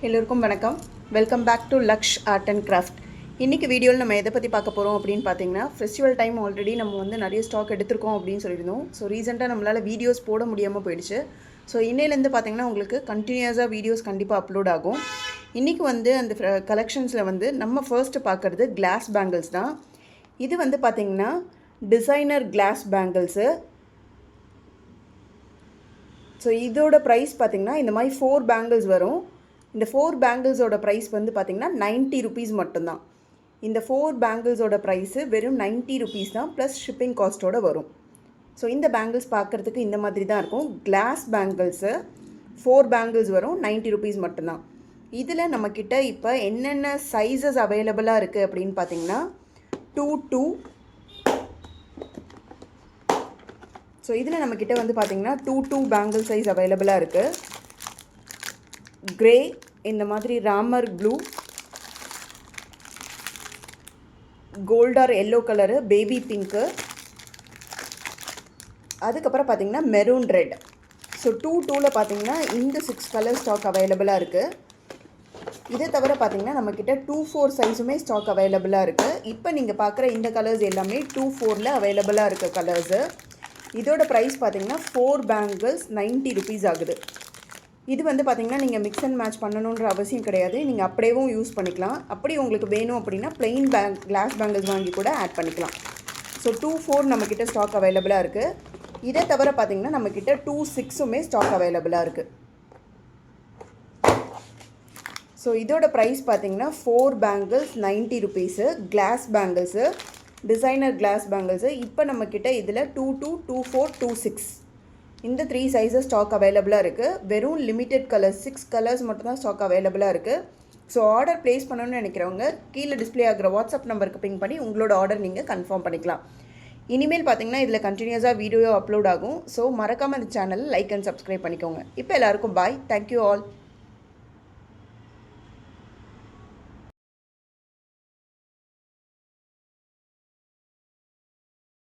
எல்லோருக்கும் வணக்கம். Welcome back to Laksh art and craft. இன்றைக்கி வீடியோவில் நம்ம எதை பற்றி பார்க்க போகிறோம் அப்படின்னு பார்த்தீங்கன்னா, ஃபெஸ்டிவல் டைம் ஆல்ரெடி நம்ம வந்து நிறைய ஸ்டாக் எடுத்திருக்கோம் அப்படின்னு சொல்லியிருந்தோம். ஸோ ரீசெண்டாக நம்மளால் வீடியோஸ் போட முடியாமல் போயிடுச்சு. ஸோ இன்னையிலேருந்து பார்த்தீங்கன்னா உங்களுக்கு கண்டினியூஸாக வீடியோஸ் கண்டிப்பாக அப்லோட் ஆகும். இன்றைக்கி வந்து அந்த கலெக்ஷன்ஸில் வந்து நம்ம ஃபர்ஸ்ட்டு பார்க்குறது கிளாஸ் பேங்கிள்ஸ் தான். இது வந்து பார்த்திங்கன்னா டிசைனர் கிளாஸ் பேங்கிள்ஸு. ஸோ இதோட ப்ரைஸ் பார்த்திங்கன்னா இந்த மாதிரி 4 பேங்கிள்ஸ் வரும். இந்த 4 பேங்கிள்ஸோட ப்ரைஸ் வந்து பார்த்திங்கன்னா 90 ருபீஸ் மட்டும்தான். இந்த 4 பேங்கிள்ஸோட ப்ரைஸு வெறும் 90 ருபீஸ் தான், ப்ளஸ் ஷிப்பிங் காஸ்ட்டோடு வரும். ஸோ இந்த பேங்கிள்ஸ் பார்க்குறதுக்கு இந்த மாதிரி தான் இருக்கும். கிளாஸ் பேங்கிள்ஸு 4 பேங்கிள்ஸ் வரும், 90 ருபீஸ் மட்டும்தான். இதில் நம்மக்கிட்ட இப்போ என்னென்ன சைஸஸ் அவைலபிளாக இருக்குது அப்படின்னு பார்த்திங்கன்னா 2 ஸோ இதில் நம்மக்கிட்ட வந்து பார்த்திங்கன்னா 2 பேங்கிள் சைஸ் அவைலபிளாக இருக்குது. கிரே, இந்த மாதிரி Ramar blue, gold or yellow colour, baby pink, அதுக்கப்புறம் பார்த்திங்கன்னா மெரூன் ரெட். ஸோ 2ல் பார்த்திங்கன்னா இந்த 6 கலர் ஸ்டாக் அவைலபிளாக இருக்குது. இதை தவிர பார்த்திங்கன்னா நம்மக்கிட்ட 2-4 சைஸுமே ஸ்டாக் அவைலபிளாக இருக்குது. இப்போ நீங்கள் பார்க்குற இந்த கலர்ஸ் எல்லாமே 2-4ல் அவைலபிளாக இருக்க கலர்ஸு. இதோட ப்ரைஸ் பார்த்திங்கன்னா 4 பேங்கிள்ஸ் 90 ருபீஸ் ஆகுது. இது வந்து பார்த்திங்கன்னா நீங்கள் மிக்ஸ் அண்ட் மேட்ச் பண்ணணுன்ற அவசியம் கிடையாது. நீங்கள் அப்படியேவும் யூஸ் பண்ணிக்கலாம். அப்படி உங்களுக்கு வேணும் அப்படின்னா பிளெயின் கிளாஸ் பேங்கிள்ஸ் வாங்கி கூட ஆட் பண்ணிக்கலாம். ஸோ 2-4 நம்மக்கிட்ட ஸ்டாக் அவைலபிளாக இருக்குது. இதை தவிர பார்த்திங்கன்னா நம்மக்கிட்ட 2-6மே ஸ்டாக் அவைலபிளாக இருக்குது. ஸோ இதோட ப்ரைஸ் பார்த்திங்கன்னா 4 bangles 90 rupees. Glass bangles, designer glass bangles. இப்போ நம்மக்கிட்ட இதில் 2-2, 2-4, 2-6 இந்த 3 சைஸஸ் ஸ்டாக் அவைலபிளாக இருக்குது. வெறும் லிமிட்டெட் கலர்ஸ் 6 கலர்ஸ் மட்டும்தான் ஸ்டாக் அவைலபிளாக இருக்குது. ஸோ ஆர்டர் ப்ளேஸ் பண்ணணும்னு நினைக்கிறவங்க கீழே டிஸ்பிளே ஆகிற வாட்ஸ்அப் நம்பருக்கு பிங் பண்ணி உங்களோட ஆர்டர் நீங்கள் கன்ஃபார்ம் பண்ணிக்கலாம். இனிமேல் பார்த்தீங்கன்னா இதில் கண்டினியூஸாக வீடியோ அப்லோட் ஆகும். ஸோ மறக்காமல் இந்த சேனலை லைக் அண்ட் சப்ஸ்கிரைப் பண்ணிக்கோங்க. இப்போ எல்லாருக்கும் பாய். Thank you all.